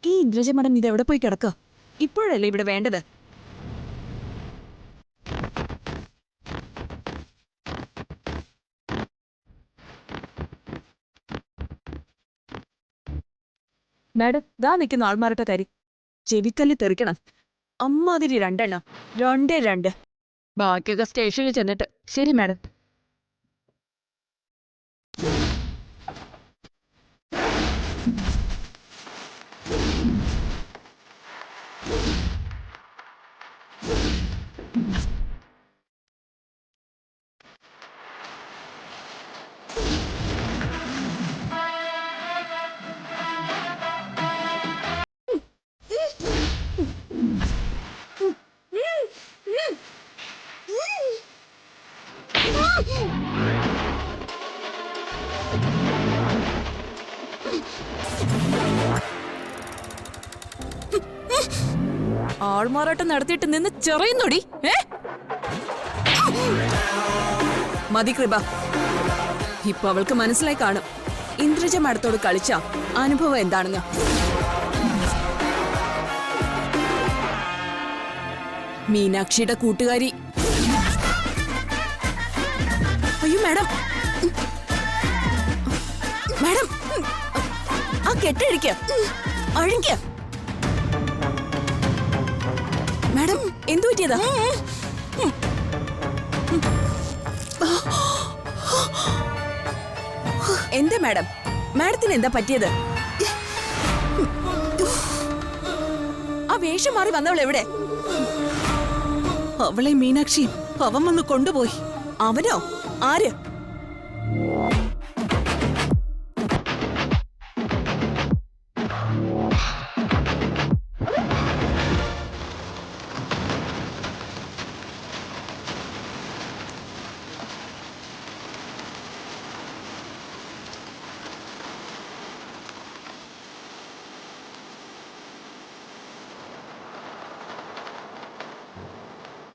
ഈ ഇന്ദ്രജ മടം ഇത് എവിടെ പോയി കിടക്കുക? ഇപ്പോഴല്ലേ ഇവിടെ വേണ്ടത്? മാഡം, ദാ നിൽക്കുന്ന ആൾമാരുടെ കാര്യം ചെവിക്കല്ല് തെറിക്കണം. അമ്മാതിരി രണ്ടെണ്ണം, രണ്ടേ രണ്ട്. ബാക്കിയൊക്കെ സ്റ്റേഷനിൽ ചെന്നിട്ട്. ശരി മാഡം. ആൾമാറാട്ടം നടത്തിയിട്ട് നിന്ന് ചെറിയുന്നോടി. മതി കൃപ. ഇപ്പൊ അവൾക്ക് മനസ്സിലായി കാണും ഇന്ദ്രജ മാഡത്തോട് കളിച്ച അനുഭവം എന്താണെന്ന്. മീനാക്ഷിയുടെ കൂട്ടുകാരി. അയ്യോ മാഡം, മാഡം ആ കെട്ടഴിക്ക, അഴിക്ക. മാഡം എന്തു പറ്റിയതാ? എന്താ മാഡം, മാഡത്തിന് എന്താ പറ്റിയത്? ആ വേഷം മാറി വന്നവൾ എവിടെ? അവളെ മീനാക്ഷി അവൻ വന്ന് കൊണ്ടുപോയി. അവനോ? ആര്?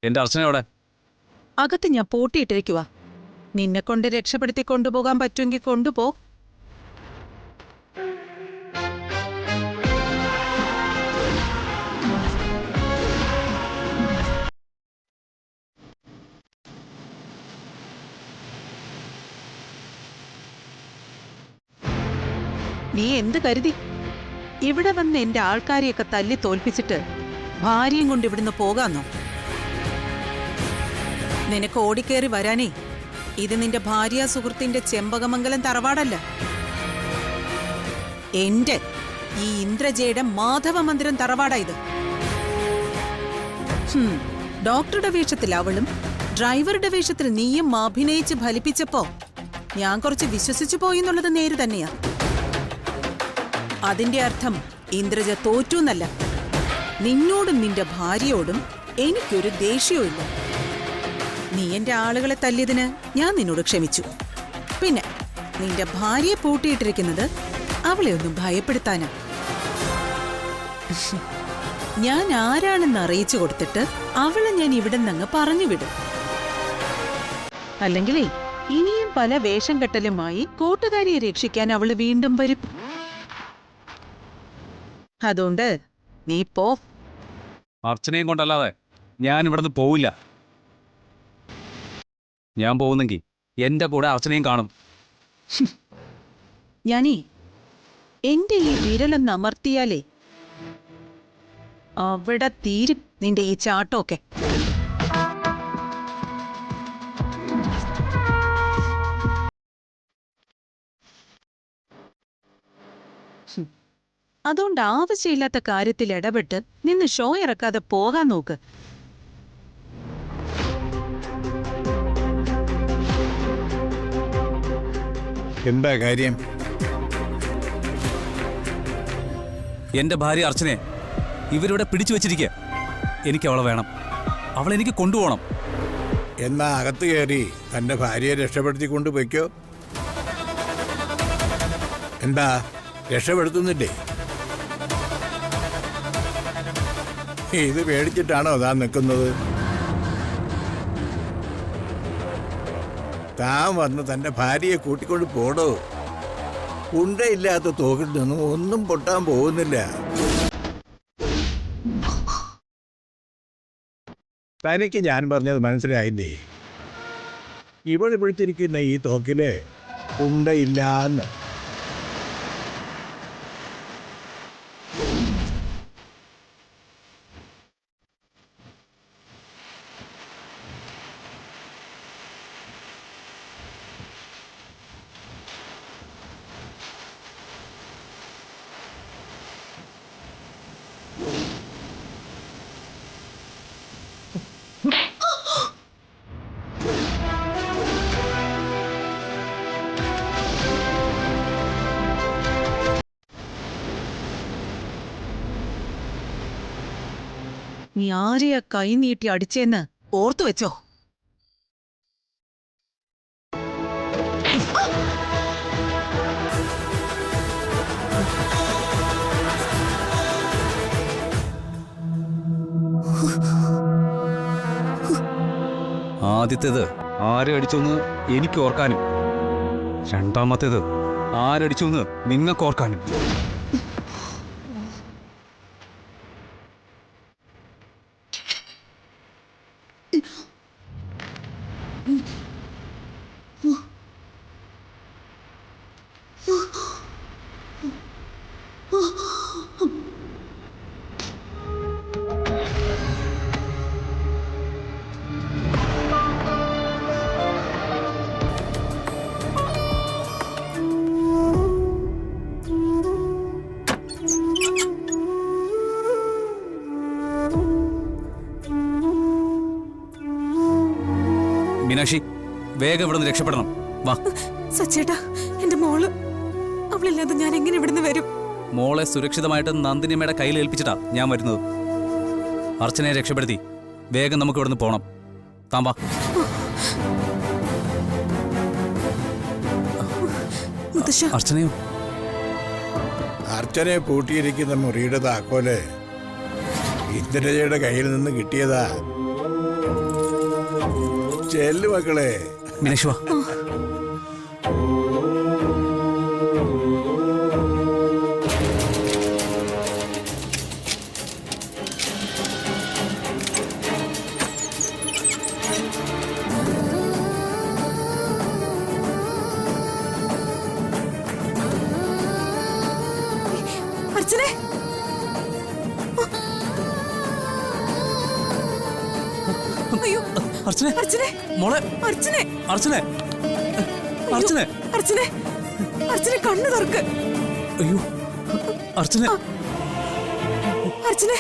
എന്റെ അർച്ചനയോടെ അകത്ത് ഞാൻ പൂട്ടിയിട്ടിരിക്കുവാ. നിന്നെ കൊണ്ട് രക്ഷപ്പെടുത്തി കൊണ്ടുപോകാൻ പറ്റുമെങ്കിൽ കൊണ്ടുപോ. നീ എന്ത് കരുതി? ഇവിടെ വന്ന് എന്റെ ആൾക്കാരെയൊക്കെ തല്ലി തോൽപ്പിച്ചിട്ട് ഭാര്യയും കൊണ്ട് ഇവിടുന്ന് പോകാന്നോ? നിനക്ക് ഓടിക്കേറി വരാനേ ഇത് നിന്റെ ഭാര്യ സുഹൃത്തിന്റെ ചെമ്പകമംഗലം തറവാടല്ല, എന്റെ ഈ ഇന്ദ്രജയുടെ മാധവ മന്ദിരം തറവാടാ ഇത്. ഡോക്ടറുടെ വേഷത്തിൽ അവളും ഡ്രൈവറുടെ വേഷത്തിൽ നീയും അഭിനയിച്ച് ഫലിപ്പിച്ചപ്പോ ഞാൻ കുറച്ച് വിശ്വസിച്ചു പോയി എന്നുള്ളത് നേര് തന്നെയാ. അതിന്റെ അർത്ഥം ഇന്ദ്രജ തോറ്റൂന്നല്ല. നിന്നോടും നിന്റെ ഭാര്യയോടും എനിക്കൊരു ദേഷ്യവും ഇല്ല. നീ എന്റെ ആളുകളെ തല്ലിയതിന് ഞാൻ നിന്നോട് ക്ഷമിച്ചു. പിന്നെ നിന്റെ ഭാര്യയെ പൂട്ടിയിട്ടിരിക്കുന്നത് അവളെ ഒന്നും ഭയപ്പെടുത്താനാ. ഞാൻ ആരാണെന്ന് അറിയിച്ചു കൊടുത്തിട്ട് അവളെ ഞാൻ ഇവിടെ നിന്നങ്ങ് പറഞ്ഞുവിടും. അല്ലെങ്കിലേ ഇനിയും പല വേഷം കെട്ടലുമായി കൂട്ടുകാരിയെ രക്ഷിക്കാൻ അവള് വീണ്ടും വരും. അതുകൊണ്ട് നീ പോ. അർച്ചനയും കൊണ്ടല്ലാതെ ഞാൻ ഇവിടുന്ന് പോവില്ല. ഞാൻ പോകുന്നെങ്കിൽ എന്റെ കൂടെ അർച്ചനയും കാണും. ഞാനീ എന്റെ ഈ വിരലൊന്ന് അമർത്തിയാലേ അവിടെ തീരും നിന്റെ ഈ ചാട്ടമൊക്കെ. അതുകൊണ്ട് ആവശ്യമില്ലാത്ത കാര്യത്തിൽ ഇടപെട്ട് നിന്ന് ഷോ ഇറക്കാതെ പോകാൻ നോക്ക്. എന്താ കാര്യം? എന്റെ ഭാര്യ അർച്ചനയെ ഇവരിവിടെ പിടിച്ചു വെച്ചിരിക്കുക. എനിക്ക് അവളെ വേണം. അവളെനിക്ക് കൊണ്ടുപോകണം. എന്നാ അകത്ത് കയറി തന്റെ ഭാര്യയെ രക്ഷപ്പെടുത്തി കൊണ്ടുപോയിക്കോ. എന്താ രക്ഷപ്പെടുത്തുന്നില്ലേ? ഇത് പേടിച്ചിട്ടാണോ താൻ നിൽക്കുന്നത്? താൻ വന്ന് തന്റെ ഭാര്യയെ കൂട്ടിക്കൊണ്ട് പോടോ. ഉണ്ടയില്ലാത്ത തോക്കിൽ നിന്നും ഒന്നും പൊട്ടാൻ പോകുന്നില്ല. തനിക്ക് ഞാൻ പറഞ്ഞത് മനസ്സിലായില്ലേ? ഇവിടെ പിടിച്ചിരിക്കുന്ന ഈ തോക്കില് ഉണ്ടയില്ലാന്ന്. നീ ആരെയാ കൈ നീട്ടി അടിച്ചേന്ന് ഓർത്തു വെച്ചോ. ആദ്യത്തേത് ആരെ അടിച്ചോന്ന് എനിക്ക് ഓർക്കാനും, രണ്ടാമത്തേത് ആരടിച്ചോന്ന് നിങ്ങൾക്ക് ഓർക്കാനും. മീനാക്ഷി, വേഗം ഇവിടുന്ന് രക്ഷപ്പെടണം. വാ. സച്ചേട്ടാ, എന്റെ മോള്, അവളില്ലാതെ ഞാൻ എങ്ങനെ ഇവിടുന്ന് വരും? മോളെ സുരക്ഷിതമായിട്ട് നന്ദിനിയമ്മയുടെ കയ്യിൽ ഏൽപ്പിച്ചിട്ടാ ഞാൻ വരുന്നത്. അർച്ചനയെ രക്ഷപ്പെടുത്തി വേഗം നമുക്ക് ഇവിടുന്ന് പോണം. താൻ വാ. അർച്ചനയോ? അർച്ചനയെ പൂട്ടിയിരിക്കുന്ന മുറിയുടെ താക്കോല് ഇന്ദ്രജയുടെ കയ്യിൽ നിന്ന് കിട്ടിയതാ. ചെല്ലു മക്കളെ. മീനാക്ഷി വാ. അർച്ചനെ, അയ്യോ അർച്ചനെ, അർച്ചനെ, മോളെ. അർച്ചനെ, അർച്ചനെ, അർച്ചനെ, അർച്ചനെ, അർച്ചനെ കണ്ണു തുറക്ക്. അയ്യോ അർച്ചനെ, അർച്ചനെ,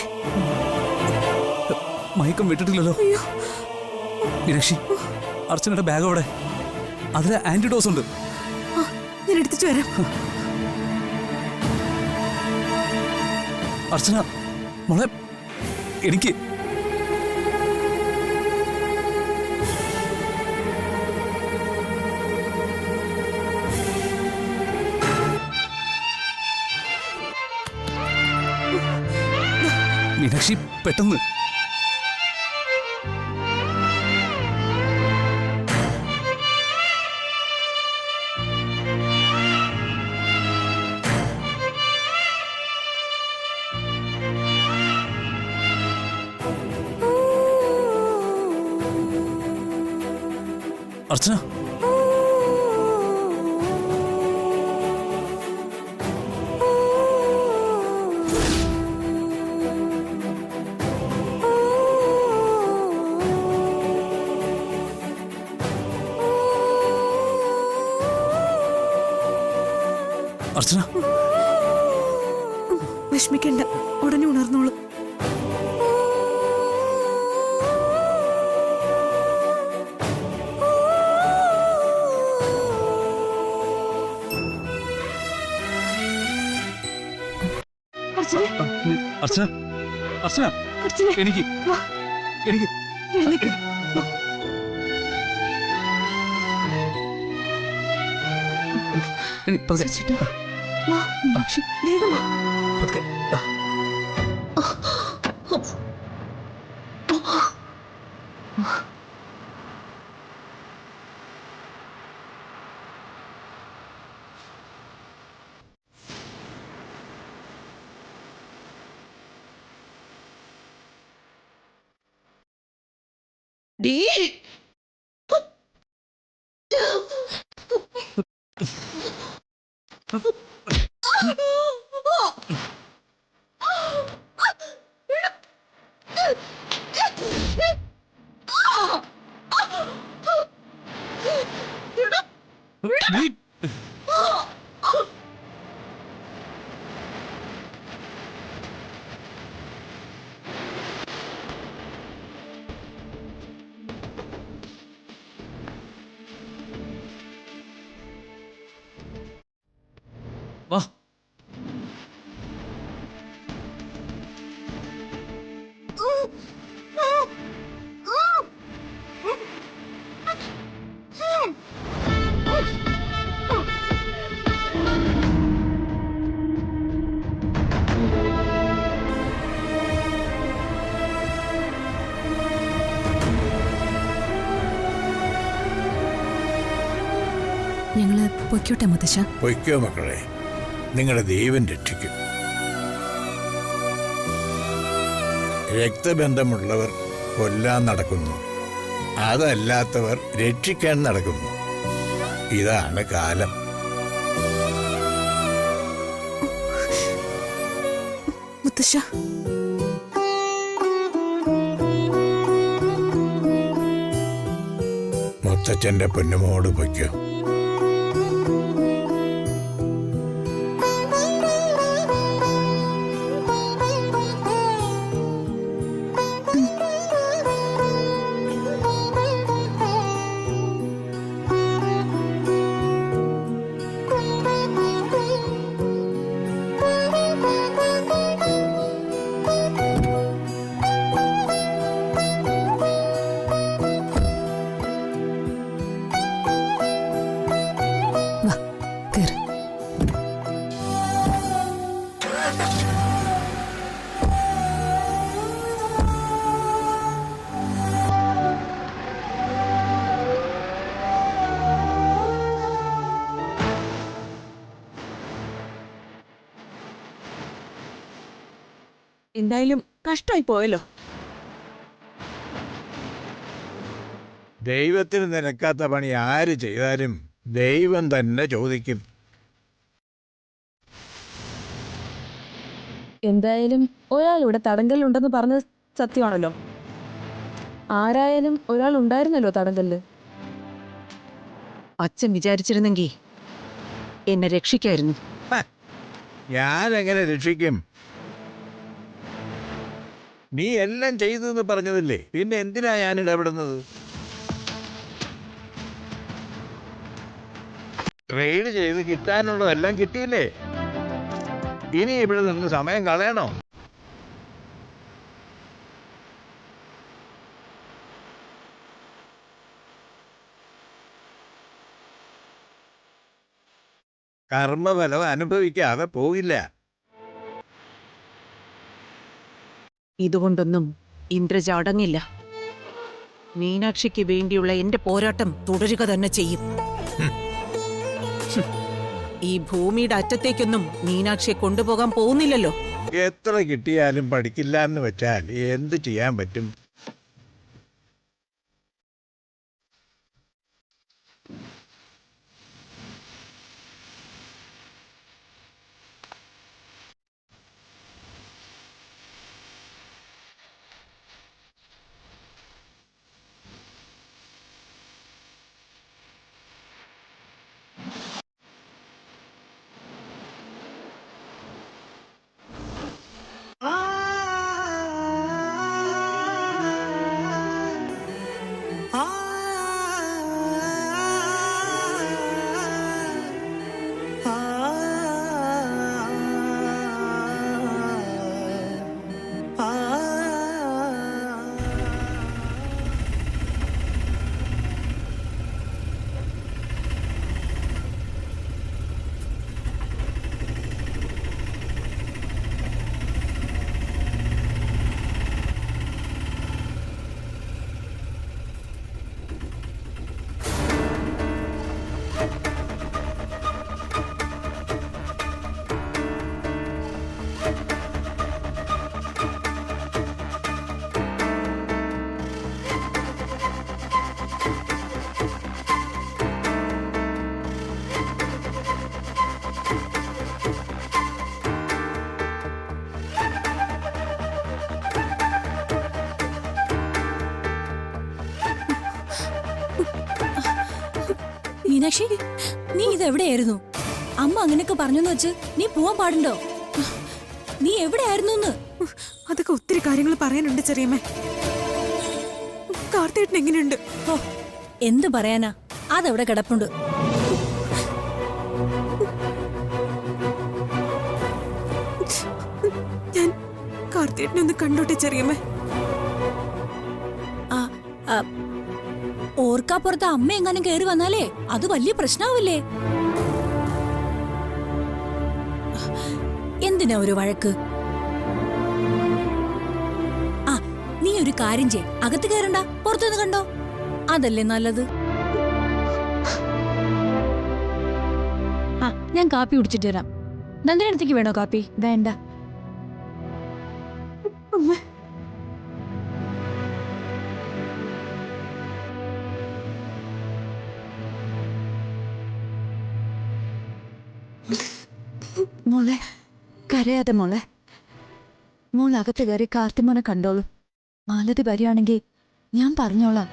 മയക്കം വിട്ടിട്ടില്ലല്ലോ. അയ്യോ മീനാക്ഷി, അർച്ചനയുടെ ബാഗ് അവിടെ, അതിൽ ആന്റിഡോസ് ഉണ്ട്. ഞാൻ എടുത്തിട്ട് വരാം. അർച്ചന മോളെ, എനിക്ക് മീനാക്ഷി പെട്ടെന്ന്. അർച്ചന, അർച്ചന, വിഷമിക്കണ്ട, ഉടനെ ഉണർന്നോളൂ. അർച്ചന, അർച്ചന, എനിക്ക് എനിക്ക് ഡീ വാ. ഞങ്ങള് പൊയ്ക്കോട്ടെ മുത്തശ്ശ. പൊയ്ക്കോ മക്കളെ, നിങ്ങളുടെ ദൈവം രക്ഷിക്കും. രക്തബന്ധമുള്ളവർ കൊല്ലാൻ നടക്കുന്നു, അതല്ലാത്തവർ രക്ഷിക്കാൻ നടക്കുന്നു. ഇതാണ് കാലം. മുത്തശ്ശ, മുത്തച്ഛന്റെ പൊന്നുമോട് പൊയ്ക്കോ. വാ കേറ്. എന്തായാലും കഷ്ടമായി പോയല്ലോ. ദൈവത്തിന് നിരക്കാത്ത പണി ആര് ചെയ്താലും ദൈവം തന്നെ ചോദിക്കും. എന്തായാലും ഒരാൾ ഇവിടെ തടങ്കലിലുണ്ടെന്ന് പറഞ്ഞത് സത്യമാണല്ലോ. ആരായാലും ഒരാൾ ഉണ്ടായിരുന്നല്ലോ തടങ്കലില്. അച്ഛൻ വിചാരിച്ചിരുന്നെങ്കിൽ എന്നെ രക്ഷിക്കായിരുന്നു. ഞാനെങ്ങനെ രക്ഷിക്കും? നീ എല്ലാം ചെയ്തെന്ന് പറഞ്ഞതല്ലേ, പിന്നെ എന്തിനാ ഞാൻ ഇടപെടുന്നത്? ട്രേഡ് ചെയ്ത് കിട്ടാനുള്ളതെല്ലാം കിട്ടിയില്ലേ, ഇനി ഇവിടെ നിന്ന് സമയം കളയണോ? കർമ്മഫലം അനുഭവിക്കാതെ പോകില്ല. ഇതുകൊണ്ടൊന്നും ഇന്ദ്രജ അടങ്ങില്ല. മീനാക്ഷിക്ക് വേണ്ടിയുള്ള എന്റെ പോരാട്ടം തുടരുക തന്നെ ചെയ്യും. ഈ ഭൂമിയുടെ അറ്റത്തേക്കൊന്നും മീനാക്ഷിയെ കൊണ്ടുപോകാൻ പോകുന്നില്ലല്ലോ. എത്ര കിട്ടിയാലും പഠിക്കില്ല എന്ന് വെച്ചാൽ എന്ത് ചെയ്യാൻ പറ്റും? മീനാക്ഷി, നീ ഇതെവിടെയായിരുന്നു? അമ്മ അങ്ങനെയൊക്കെ പറഞ്ഞെന്ന് വെച്ച് നീ പോവാൻ പാടുണ്ടോ? നീ എവിടെയായിരുന്നു? അതൊക്കെ ഒത്തിരി കാര്യങ്ങൾ പറയാനുണ്ട് ചെറിയമ്മേ. കാർത്തേട്ടൻ എങ്ങനെയുണ്ട്? ഓ, എന്ത് പറയാനാ, അതെവിടെ കിടപ്പുണ്ട്. ഞാൻ കാർത്തേട്ടനെ ഒന്ന് കണ്ടോട്ടെ ചെറിയമ്മേ. ഓർക്കാപ്പുറത്ത് അമ്മ എങ്ങാനും കയറി വന്നാലേ അത് വലിയ പ്രശ്നാവില്ലേ? എന്തിനാ ഒരു വഴക്ക്? ആ, നീ ഒരു കാര്യം ചെയ്, അകത്ത് കയറണ്ട, പുറത്തുനിന്ന് കണ്ടോ, അതല്ലേ നല്ലത്. ആ, ഞാൻ കാപ്പി കുടിച്ചിട്ട് വരാം. നന്ദിനടുത്തേക്ക് വേണോ കാപ്പി? വേണ്ട. മോളെ, കരയാതെ മോളെ. മോൾ അകത്ത് കയറി കാർത്തിമോനെ കണ്ടോളൂ. മാലതി വരികയാണെങ്കിൽ ഞാൻ പറഞ്ഞോളാം.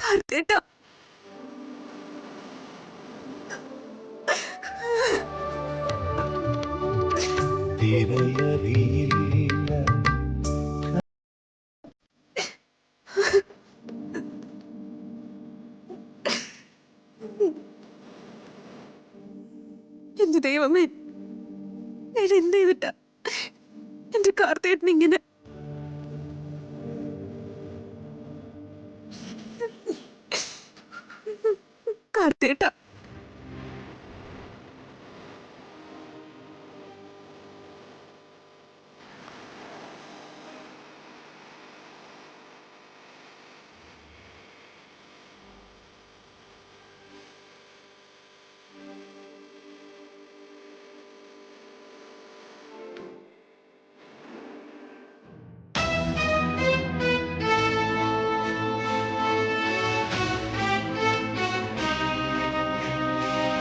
കാർത്തേട്ടാ, എന്റെ ദൈവമേ, ഞാൻ എന്ത് ചെയ്തിട്ടാ എന്റെ കാർത്തേട്ടൻ ഇങ്ങനെ? കാർത്തേട്ടാ,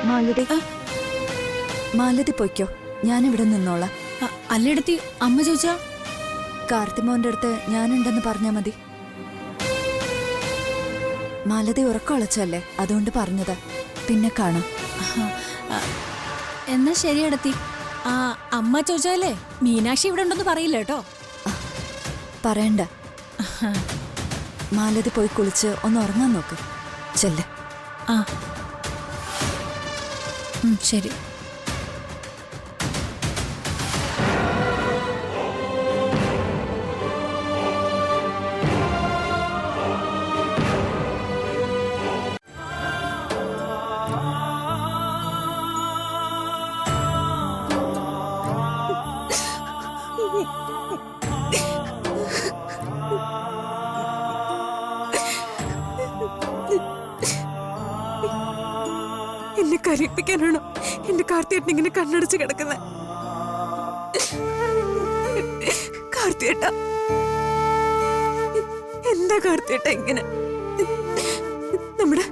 മാലതി, മാലതി പൊയ്ക്കോ, ഞാനിവിടെ നിന്നോളാം. അല്ലെടുത്തി അമ്മ ചോദിച്ചാ? കാർത്തിമോന്റെ അടുത്ത് ഞാനുണ്ടെന്ന് പറഞ്ഞാ മതി. മാലതി ഉറക്കമുളച്ചല്ലേ, അതുകൊണ്ട് പറഞ്ഞതാ. പിന്നെ കാണാം. എന്നാ ശരിയടത്തി. ആ, അമ്മ ചോദിച്ചാലേ മീനാക്ഷി ഇവിടെ ഉണ്ടെന്ന് പറയില്ല കേട്ടോ. പറയണ്ട. മാലതി പോയി കുളിച്ച് ഒന്ന് ഉറങ്ങാൻ നോക്ക്. ചെല്ല്. ആ, ശരി. എന്നെ കരയിപ്പിക്കാനാണോ എന്റെ കാർത്തിയേട്ടൻ ഇങ്ങനെ കണ്ണടച്ച് കിടക്കുന്നത്? കാർത്തിയേട്ട, എന്താ കാർത്തിയേട്ട ഇങ്ങനെ? നമ്മുടെ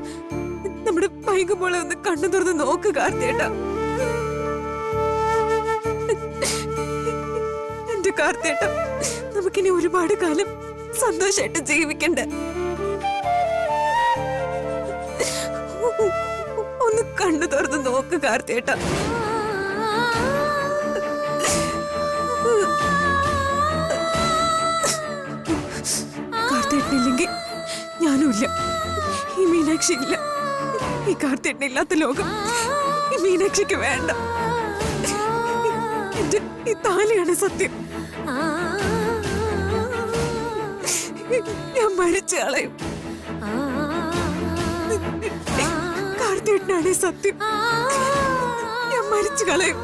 നമ്മുടെ വൈകുമ്പോളെ ഒന്ന് കണ്ണു തുറന്ന് നോക്ക് കാർത്തിയേട്ട. എന്റെ കാർത്തിയേട്ട, നമുക്കിനി ഒരുപാട് കാലം സന്തോഷമായിട്ട് ജീവിക്കണ്ടേ? കണ്ണു തുറന്ന് നോക്ക് കാർത്തേട്ട. കാർത്തേട്ടനില്ലെങ്കിൽ ഞാനുമില്ല, ഈ മീനാക്ഷി ഇല്ല. ഈ കാർത്തേട്ടനില്ലാത്ത ലോകം ഈ മീനാക്ഷിക്ക് വേണ്ട. എന്റെ ഈ താലിയാണ് സത്യം. ഞാൻ മരിച്ചു കളയും. കാർത്തേട്ടനാണ് സത്യം. ഞാൻ മരിച്ചു കളയും.